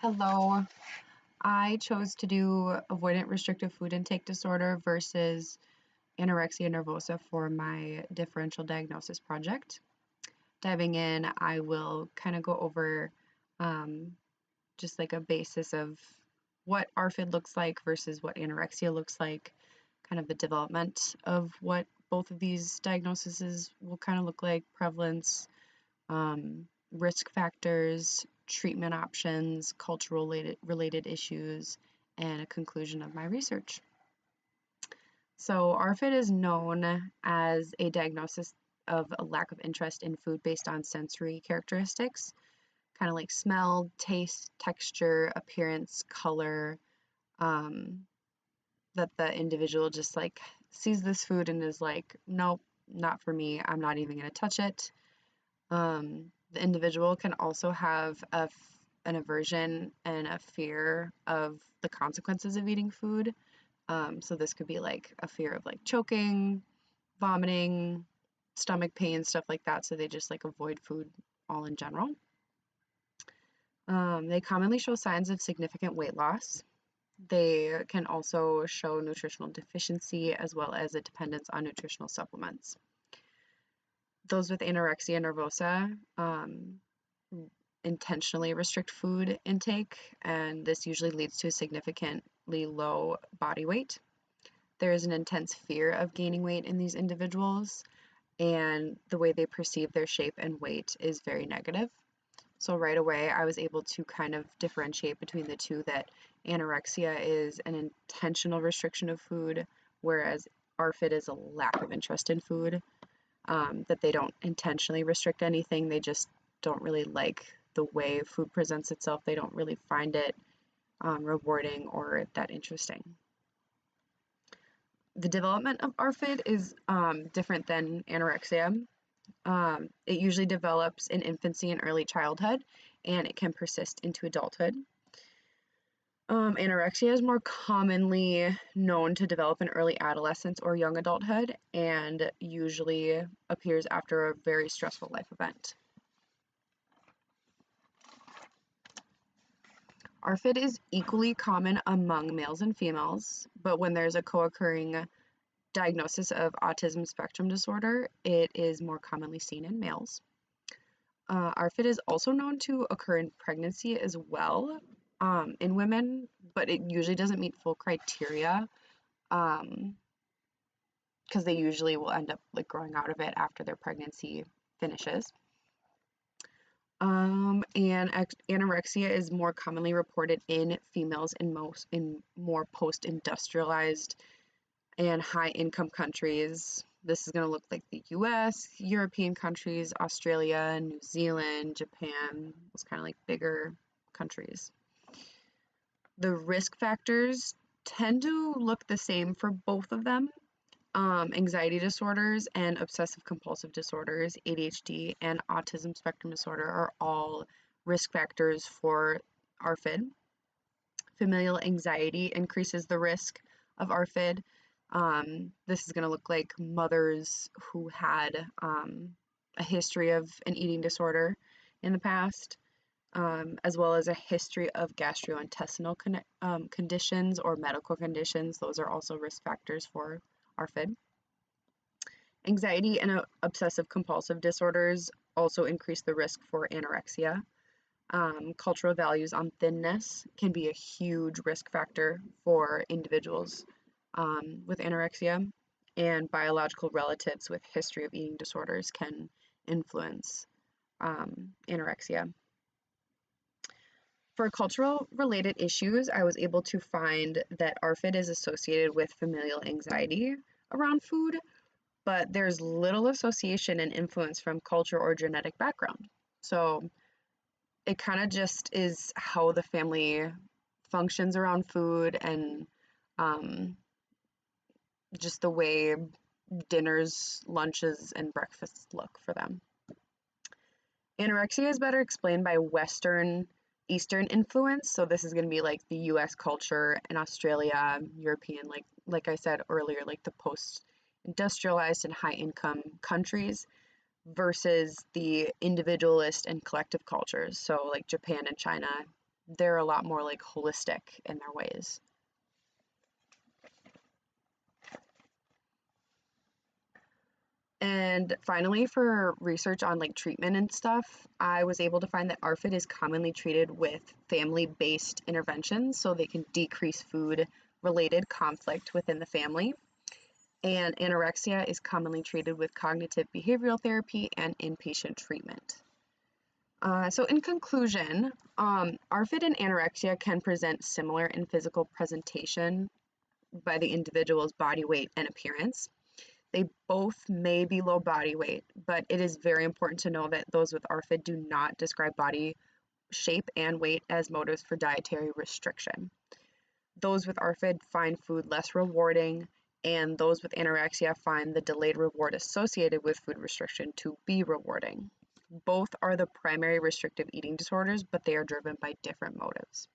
Hello. I chose to do avoidant restrictive food intake disorder versus anorexia nervosa for my differential diagnosis project. Diving in, I will kind of go over um, just like a basis of what ARFID looks like versus what anorexia looks like, kind of the development of what both of these diagnoses will kind of look like, prevalence, risk factors, treatment options, cultural related issues, and a conclusion of my research. So, ARFID is known as a diagnosis of a lack of interest in food based on sensory characteristics, kind of like smell, taste, texture, appearance, color, that the individual just like sees this food and is like, nope, not for me. I'm not even going to touch it. The individual can also have an aversion and a fear of the consequences of eating food. So this could be like a fear of like choking, vomiting, stomach pain, stuff like that. So they just like avoid food all in general. They commonly show signs of significant weight loss. They can also show nutritional deficiency as well as a dependence on nutritional supplements. Those with anorexia nervosa intentionally restrict food intake, and this usually leads to a significantly low body weight. There is an intense fear of gaining weight in these individuals, and the way they perceive their shape and weight is very negative. So right away, I was able to kind of differentiate between the two, that anorexia is an intentional restriction of food, whereas ARFID is a lack of interest in food. That they don't intentionally restrict anything, they just don't really like the way food presents itself. They don't really find it rewarding or that interesting. The development of ARFID is different than anorexia. It usually develops in infancy and early childhood, and it can persist into adulthood. Anorexia is more commonly known to develop in early adolescence or young adulthood, and usually appears after a very stressful life event. ARFID is equally common among males and females, but when there's a co-occurring diagnosis of autism spectrum disorder, it is more commonly seen in males. ARFID is also known to occur in pregnancy as well, in women, but it usually doesn't meet full criteria, because they usually will end up like growing out of it after their pregnancy finishes. And anorexia is more commonly reported in females in more post-industrialized and high-income countries. This is going to look like the US, European countries, Australia, New Zealand, Japan, those kind of like bigger countries. The risk factors tend to look the same for both of them. Anxiety disorders and obsessive compulsive disorders, ADHD, and autism spectrum disorder are all risk factors for ARFID. Familial anxiety increases the risk of ARFID. This is going to look like mothers who had a history of an eating disorder in the past, as well as a history of gastrointestinal conditions or medical conditions. Those are also risk factors for ARFID. Anxiety and obsessive compulsive disorders also increase the risk for anorexia. Cultural values on thinness can be a huge risk factor for individuals with anorexia, and biological relatives with history of eating disorders can influence anorexia. For cultural related issues, I was able to find that ARFID is associated with familial anxiety around food, but there's little association and influence from culture or genetic background. So it kind of just is how the family functions around food, and just the way dinners, lunches, and breakfasts look for them. Anorexia is better explained by Western Eastern influence. So this is going to be like the US culture and Australia, European, like I said earlier, like the post-industrialized and high-income countries, versus the individualist and collective cultures. So like Japan and China, they're a lot more like holistic in their ways. And finally, for research on like treatment and stuff, I was able to find that ARFID is commonly treated with family-based interventions so they can decrease food-related conflict within the family. And anorexia is commonly treated with cognitive behavioral therapy and inpatient treatment. So in conclusion, ARFID and anorexia can present similar in physical presentation by the individual's body weight and appearance. They both may be low body weight, but it is very important to know that those with ARFID do not describe body shape and weight as motives for dietary restriction. Those with ARFID find food less rewarding, and those with anorexia find the delayed reward associated with food restriction to be rewarding. Both are the primary restrictive eating disorders, but they are driven by different motives.